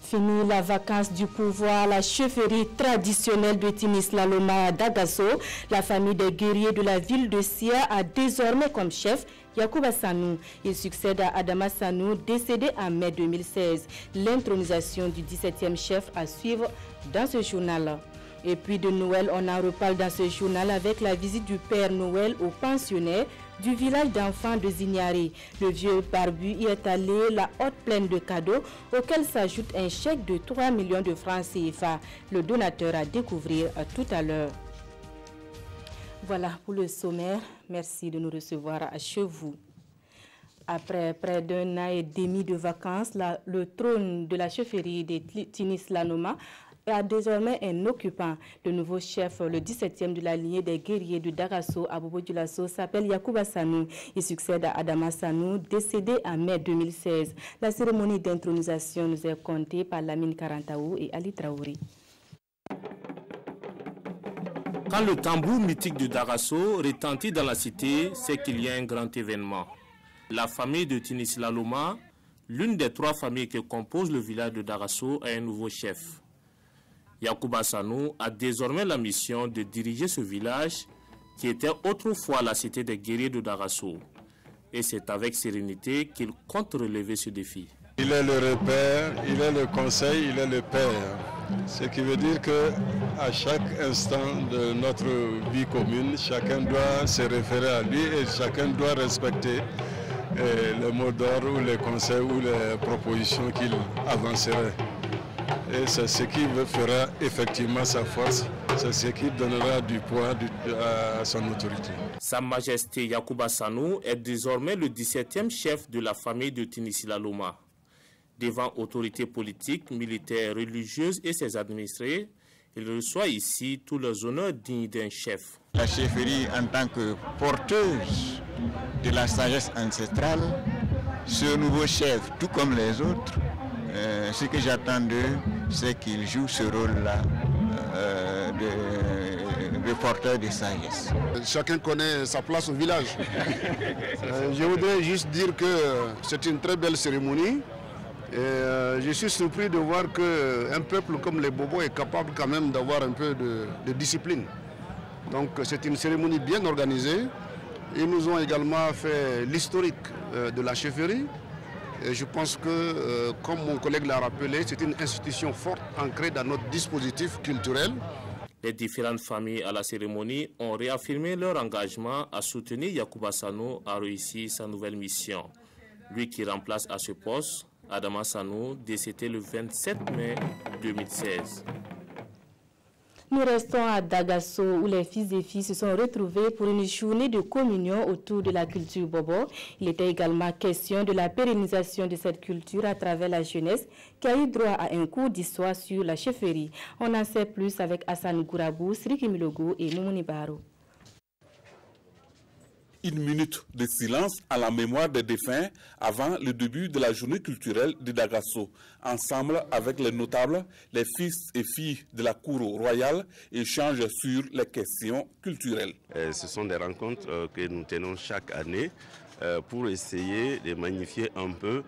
Fini la vacance du pouvoir, la chefferie traditionnelle de Tinislaloma d'Agasso, la famille des guerriers de la ville de Sia a désormais comme chef Yacouba Sanou. Il succède à Adama Sanou, décédé en mai 2016. L'intronisation du 17e chef à suivre dans ce journal. Et puis de Noël, on en reparle dans ce journal avec la visite du Père Noël au pensionnaire du village d'enfants de Zignari. Le vieux barbu y est allé, la haute pleine de cadeaux, auquel s'ajoute un chèque de 3 millions de francs CFA. Le donateur à découvrir tout à l'heure. Voilà pour le sommaire. Merci de nous recevoir chez vous. Après près d'un an et demi de vacances, le trône de la chefferie de Tinislaloma a désormais un occupant. Le nouveau chef, le 17e de la lignée des guerriers de Dagasso à Bobo Dioulasso, s'appelle Yacouba Sanou. Il succède à Adama Sanou, décédé en mai 2016. La cérémonie d'intronisation nous est comptée par Lamine Karantaou et Ali Traoré. Quand le tambour mythique de Dagasso retentit dans la cité, c'est qu'il y a un grand événement. La famille de Tinislaloma, l'une des 3 familles qui composent le village de Dagasso, a un nouveau chef. Yacouba Sanou a désormais la mission de diriger ce village qui était autrefois la cité des guerriers de Dagasso. Et c'est avec sérénité qu'il compte relever ce défi. Il est le repère, il est le conseil, il est le père. Ce qui veut dire qu'à chaque instant de notre vie commune, chacun doit se référer à lui et chacun doit respecter les mots d'ordre ou les conseils ou les propositions qu'il avancerait. Et c'est ce qui fera effectivement sa force, c'est ce qui donnera du poids à son autorité. Sa Majesté Yacouba Sanou est désormais le 17e chef de la famille de Tinislaloma. Devant autorités politiques, militaires, religieuses et ses administrés, il reçoit ici tous les honneurs dignes d'un chef. La chefferie en tant que porteuse de la sagesse ancestrale, ce nouveau chef, tout comme les autres, ce que j'attends d'eux, c'est qu'ils jouent ce rôle-là de porteur de sagesse. Chacun connaît sa place au village. Je voudrais juste dire que c'est une très belle cérémonie. Et je suis surpris de voir qu'un peuple comme les Bobos est capable quand même d'avoir un peu de discipline. Donc c'est une cérémonie bien organisée. Ils nous ont également fait l'historique de la chefferie. Et je pense que, comme mon collègue l'a rappelé, c'est une institution forte ancrée dans notre dispositif culturel. Les différentes familles à la cérémonie ont réaffirmé leur engagement à soutenir Yacouba Sanou à réussir sa nouvelle mission. Lui qui remplace à ce poste Adama Sanou, décédé le 27 mai 2016. Nous restons à Dagasso où les fils et filles se sont retrouvés pour une journée de communion autour de la culture bobo. Il était également question de la pérennisation de cette culture à travers la jeunesse qui a eu droit à un cours d'histoire sur la chefferie. On en sait plus avec Hassan Gourabou, Sriki Milogo et Moumouni Baro. Une minute de silence à la mémoire des défunts avant le début de la journée culturelle de Dagasso. Ensemble avec les notables, les fils et filles de la cour royale échangent sur les questions culturelles. Ce sont des rencontres que nous tenons chaque année pour essayer de magnifier un peu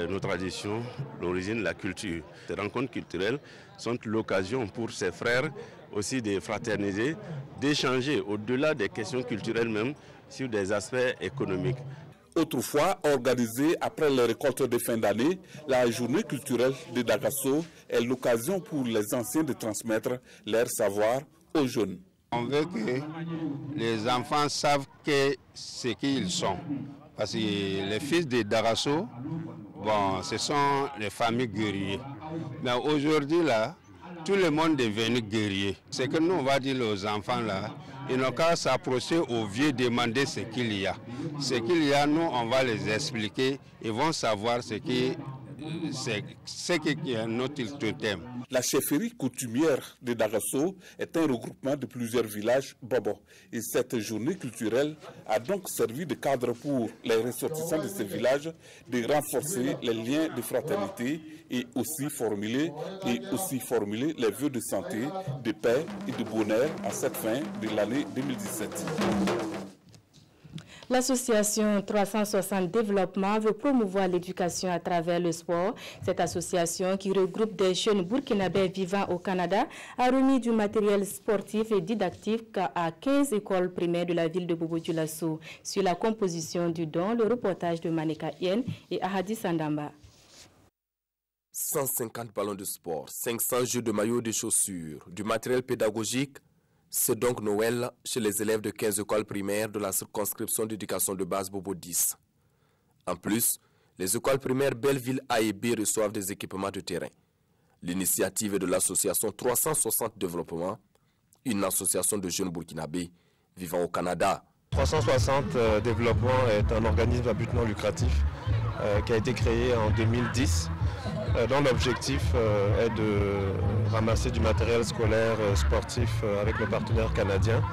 nos traditions, l'origine, la culture. Ces rencontres culturelles sont l'occasion pour ces frères aussi de fraterniser, d'échanger au-delà des questions culturelles même, sur des aspects économiques. Autrefois organisée après les récoltes de fin d'année, la journée culturelle de Dagasso est l'occasion pour les anciens de transmettre leur savoir aux jeunes. On veut que les enfants savent ce qu'ils sont. Parce que les fils de Dagasso, bon, ce sont les familles guerriers. Mais aujourd'hui, là, tout le monde est devenu guerrier. C'est que nous, on va dire aux enfants, là, ils n'ont qu'à s'approcher aux vieux, demander ce qu'il y a. Ce qu'il y a, nous, on va les expliquer. Ils vont savoir ce qui est notre totem. La chefferie coutumière de Dagasso est un regroupement de plusieurs villages bobo. Et cette journée culturelle a donc servi de cadre pour les ressortissants de ces villages de renforcer les liens de fraternité et aussi formuler les vœux de santé, de paix et de bonheur à cette fin de l'année 2017. L'association 360 Développement veut promouvoir l'éducation à travers le sport. Cette association, qui regroupe des jeunes burkinabés vivant au Canada, a remis du matériel sportif et didactique à 15 écoles primaires de la ville de Bobo-Dioulasso. Sur la composition du don, le reportage de Maneka Yen et Ahadi Sandamba. 150 ballons de sport, 500 jeux de maillots et de chaussures, du matériel pédagogique. C'est donc Noël chez les élèves de 15 écoles primaires de la circonscription d'éducation de base Bobo 10. En plus, les écoles primaires Belleville A et B reçoivent des équipements de terrain. L'initiative est de l'association 360 Développement, une association de jeunes burkinabés vivant au Canada. 360 Développement est un organisme à but non lucratif qui a été créé en 2010, dont l'objectif est de ramasser du matériel scolaire sportif avec nos partenaires canadiens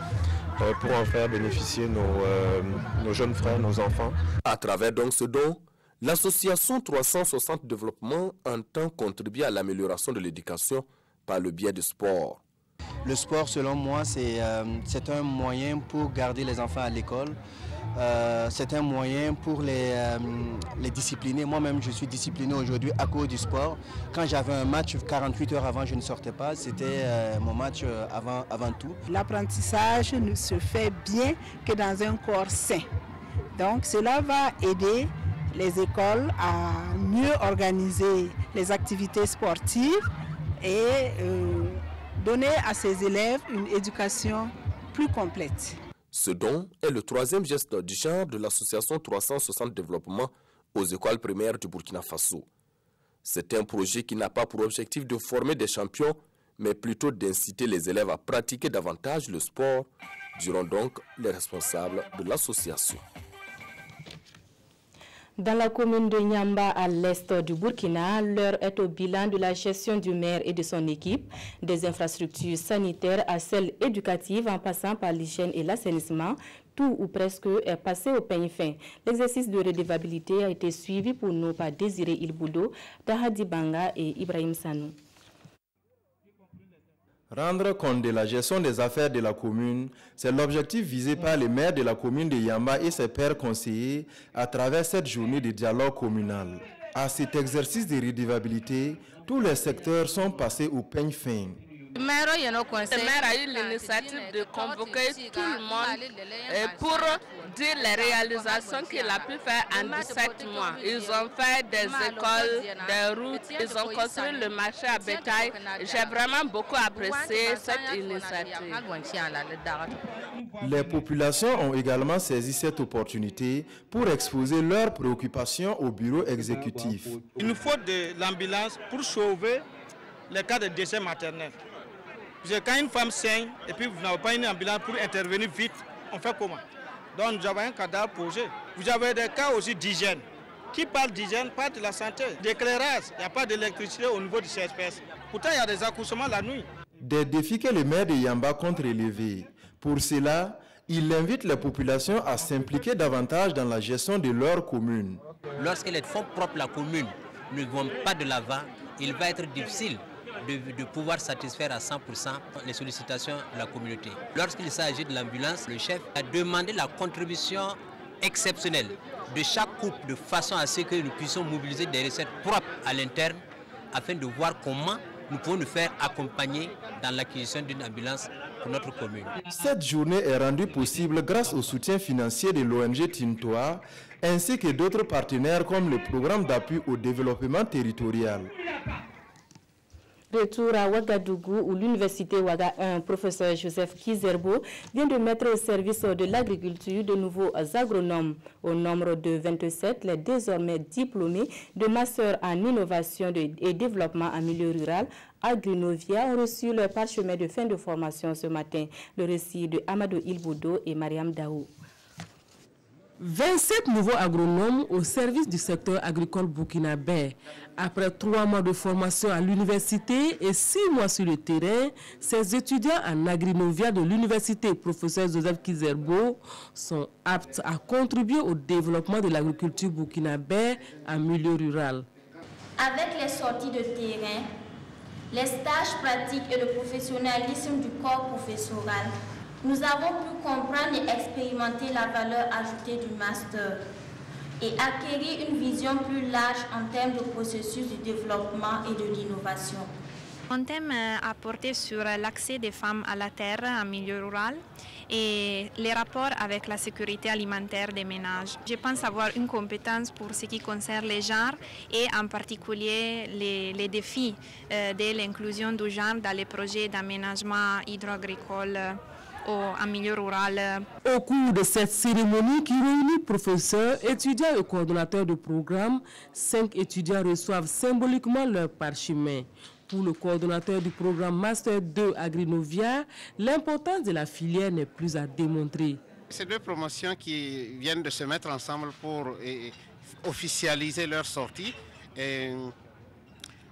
pour en faire bénéficier nos jeunes frères, nos enfants. À travers donc ce don, l'association 360 Développement entend contribuer à l'amélioration de l'éducation par le biais du sport. Le sport, selon moi, c'est un moyen pour garder les enfants à l'école. C'est un moyen pour les discipliner. Moi-même, je suis discipliné aujourd'hui à cause du sport. Quand j'avais un match 48 heures avant, je ne sortais pas. C'était mon match avant tout. L'apprentissage ne se fait bien que dans un corps sain. Donc, cela va aider les écoles à mieux organiser les activités sportives et donner à ces élèves une éducation plus complète. Ce don est le troisième geste du genre de l'association 360 Développement aux écoles primaires du Burkina Faso. C'est un projet qui n'a pas pour objectif de former des champions, mais plutôt d'inciter les élèves à pratiquer davantage le sport, diront donc les responsables de l'association. Dans la commune de Nyamba, à l'est du Burkina, l'heure est au bilan de la gestion du maire et de son équipe, des infrastructures sanitaires à celles éducatives en passant par l'hygiène et l'assainissement. Tout ou presque est passé au peigne fin. L'exercice de redevabilité a été suivi pour nous par Désiré Ilboudo, Dahadi Banga et Ibrahim Sanou. Rendre compte de la gestion des affaires de la commune, c'est l'objectif visé par les maires de la commune de Yamba et ses pairs conseillers à travers cette journée de dialogue communal. À cet exercice de redevabilité, tous les secteurs sont passés au peigne fin. Le maire a eu l'initiative de convoquer tout le monde pour dire les réalisations qu'il a pu faire en 17 mois. Ils ont fait des écoles, des routes, ils ont construit le marché à bétail. J'ai vraiment beaucoup apprécié cette initiative. Les populations ont également saisi cette opportunité pour exposer leurs préoccupations au bureau exécutif. Il nous faut de l'ambulance pour sauver les cas de décès maternels. Quand une femme saigne et puis vous n'avez pas une ambulance pour intervenir vite, on fait comment? Donc nous avons un cadavre posé. Vous avez des cas aussi d'hygiène. Qui parle d'hygiène parle de la santé, d'éclairage. Il n'y a pas d'électricité au niveau du CSPS. Pourtant il y a des accouchements la nuit. Des défis que le maire de Yamba compte relever. Pour cela, il invite les populations à s'impliquer davantage dans la gestion de leur commune. Lorsque les fonds propres de la commune ne vont pas de l'avant, il va être difficile de pouvoir satisfaire à 100% les sollicitations de la communauté. Lorsqu'il s'agit de l'ambulance, le chef a demandé la contribution exceptionnelle de chaque couple de façon à ce que nous puissions mobiliser des recettes propres à l'interne afin de voir comment nous pouvons nous faire accompagner dans l'acquisition d'une ambulance pour notre commune. Cette journée est rendue possible grâce au soutien financier de l'ONG Tintoa ainsi que d'autres partenaires comme le programme d'appui au développement territorial. Retour à Ouagadougou où l'université Ouaga 1, professeur Joseph Kizerbo, vient de mettre au service de l'agriculture de nouveaux agronomes. Au nombre de 27, les désormais diplômés de master en innovation et développement en milieu rural, Agrinovia, ont reçu leur parchemin de fin de formation ce matin. Le récit de Amadou Ilboudo et Mariam Daou. 27 nouveaux agronomes au service du secteur agricole burkinabé. Après 3 mois de formation à l'université et 6 mois sur le terrain, ces étudiants en Agrinovia de l'université professeur Joseph Kizerbo sont aptes à contribuer au développement de l'agriculture burkinabé en milieu rural. Avec les sorties de terrain, les stages pratiques et le professionnalisme du corps professoral, Nous avons pu comprendre et expérimenter la valeur ajoutée du master et acquérir une vision plus large en termes de processus de développement et de l'innovation. Mon thème a porté sur l'accès des femmes à la terre en milieu rural et les rapports avec la sécurité alimentaire des ménages. Je pense avoir une compétence pour ce qui concerne les genres et en particulier les défis de l'inclusion du genre dans les projets d'aménagement hydro-agricole en milieu rural. Au cours de cette cérémonie qui réunit professeurs, étudiants et coordonnateurs de programme, 5 étudiants reçoivent symboliquement leur parchemin. Pour le coordonnateur du programme Master 2 Agrinovia, l'importance de la filière n'est plus à démontrer. Ces deux promotions qui viennent de se mettre ensemble pour officialiser leur sortie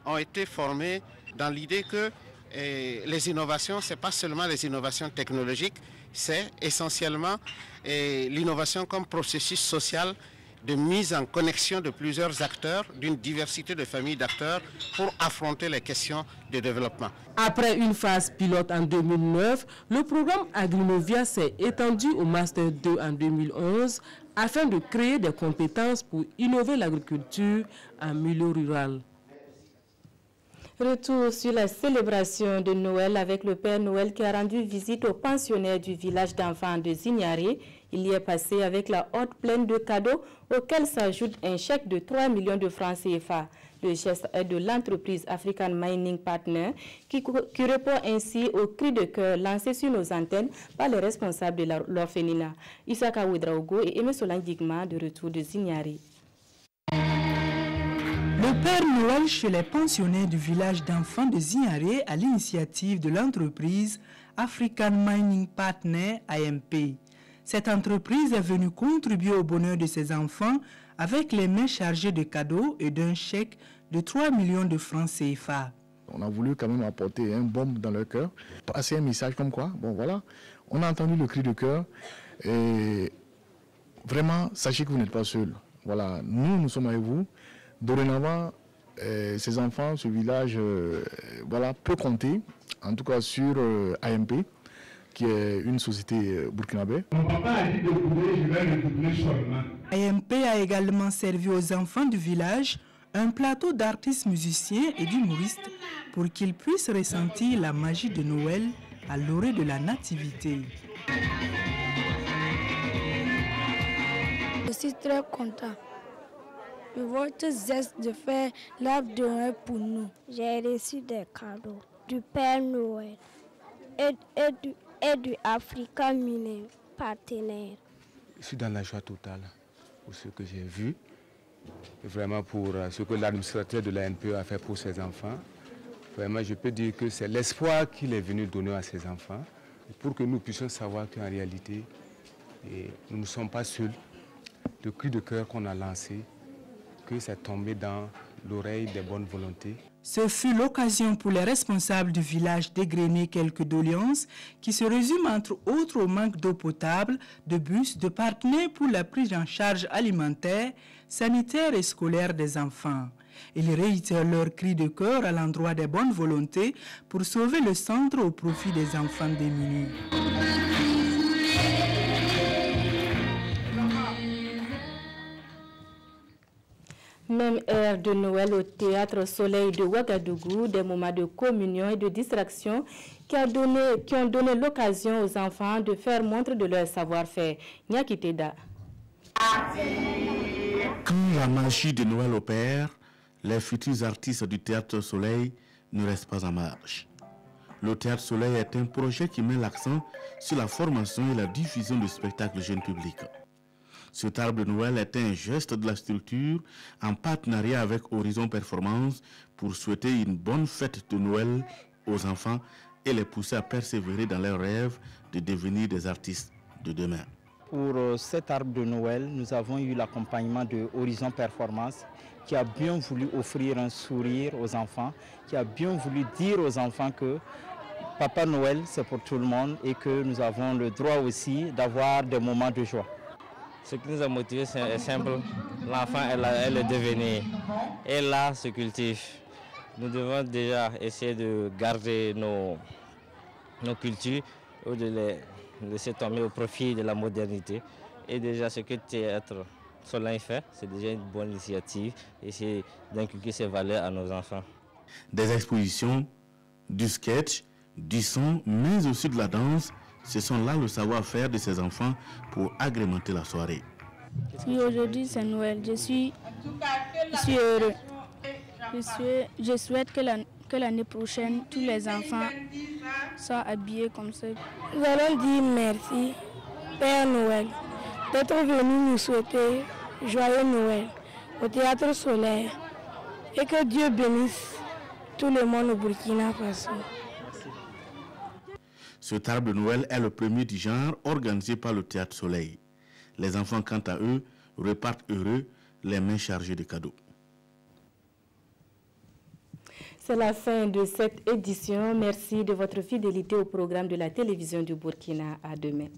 ont été formées dans l'idée que les innovations, ce n'est pas seulement les innovations technologiques, c'est essentiellement l'innovation comme processus social de mise en connexion de plusieurs acteurs, d'une diversité de familles d'acteurs pour affronter les questions de développement. Après une phase pilote en 2009, le programme Agrinovia s'est étendu au Master 2 en 2011 afin de créer des compétences pour innover l'agriculture en milieu rural. Retour sur la célébration de Noël avec le Père Noël qui a rendu visite aux pensionnaires du village d'enfants de Zignari. Il y est passé avec la hotte pleine de cadeaux auxquels s'ajoute un chèque de 3 millions de francs CFA. Le geste est de l'entreprise African Mining Partner qui répond ainsi aux cris de cœur lancés sur nos antennes par les responsables de l'orphelinat. Isaka Ouedraogo et Aimé Solang Digma de retour de Zignari. Le Père Noël chez les pensionnaires du village d'enfants de Zignari à l'initiative de l'entreprise African Mining Partner AMP. Cette entreprise est venue contribuer au bonheur de ses enfants avec les mains chargées de cadeaux et d'un chèque de 3 millions de francs CFA. On a voulu quand même apporter un baume dans leur cœur, passer un message comme quoi, bon voilà, on a entendu le cri de cœur et vraiment, sachez que vous n'êtes pas seuls. Voilà, nous sommes avec vous. Dorénavant, ces enfants, ce village, voilà, peut compter, en tout cas sur AMP, qui est une société burkinabé. Mon papa a dit de doubler, je vais le doubler seulement. AMP a également servi aux enfants du village un plateau d'artistes musiciens et d'humoristes pour qu'ils puissent ressentir la magie de Noël à l'orée de la nativité. Je suis très content de votre geste de faire l'arbre de Noël pour nous. J'ai reçu des cadeaux du Père Noël et du African Mining Partner. Je suis dans la joie totale pour ce que j'ai vu, et vraiment pour ce que l'administrateur de l'ANPE a fait pour ses enfants. Vraiment, je peux dire que c'est l'espoir qu'il est venu donner à ses enfants pour que nous puissions savoir qu'en réalité, nous ne sommes pas seuls. Le cri de cœur qu'on a lancé, que c'est tombé dans l'oreille des bonnes volontés. Ce fut l'occasion pour les responsables du village d'égrener quelques doléances qui se résument entre autres au manque d'eau potable, de bus, de partenaires pour la prise en charge alimentaire, sanitaire et scolaire des enfants. Ils réitèrent leur cri de cœur à l'endroit des bonnes volontés pour sauver le centre au profit des enfants démunis. Même air de Noël au Théâtre Soleil de Ouagadougou, des moments de communion et de distraction qui ont donné l'occasion aux enfants de faire montre de leur savoir-faire. Nyakiteda. Quand la magie de Noël opère, les futurs artistes du Théâtre Soleil ne restent pas en marge. Le Théâtre Soleil est un projet qui met l'accent sur la formation et la diffusion du spectacle jeune public. Cet arbre de Noël est un geste de la structure en partenariat avec Horizon Performance pour souhaiter une bonne fête de Noël aux enfants et les pousser à persévérer dans leurs rêves de devenir des artistes de demain. Pour cet arbre de Noël, nous avons eu l'accompagnement de Horizon Performance qui a bien voulu offrir un sourire aux enfants, qui a bien voulu dire aux enfants que Papa Noël, c'est pour tout le monde et que nous avons le droit aussi d'avoir des moments de joie. Ce qui nous a motivés, c'est simple. L'enfant est le devenir. Et là, se cultive. Nous devons déjà essayer de garder nos cultures ou de laisser tomber au profit de la modernité. Et déjà, ce que Théâtre Soleil fait, c'est déjà une bonne initiative, essayer d'inculquer ces valeurs à nos enfants. Des expositions, du sketch, du son, mais aussi de la danse, ce sont là le savoir-faire de ces enfants pour agrémenter la soirée. Si aujourd'hui c'est Noël, je suis heureux. Je souhaite que l'année prochaine, tous les enfants soient habillés comme ça. Nous allons dire merci, Père Noël, d'être venu nous souhaiter joyeux Noël au Théâtre Soleil et que Dieu bénisse tout le monde au Burkina Faso. Ce arbre de Noël est le premier du genre organisé par le Théâtre Soleil. Les enfants, quant à eux, repartent heureux, les mains chargées de cadeaux. C'est la fin de cette édition. Merci de votre fidélité au programme de la télévision du Burkina. À demain.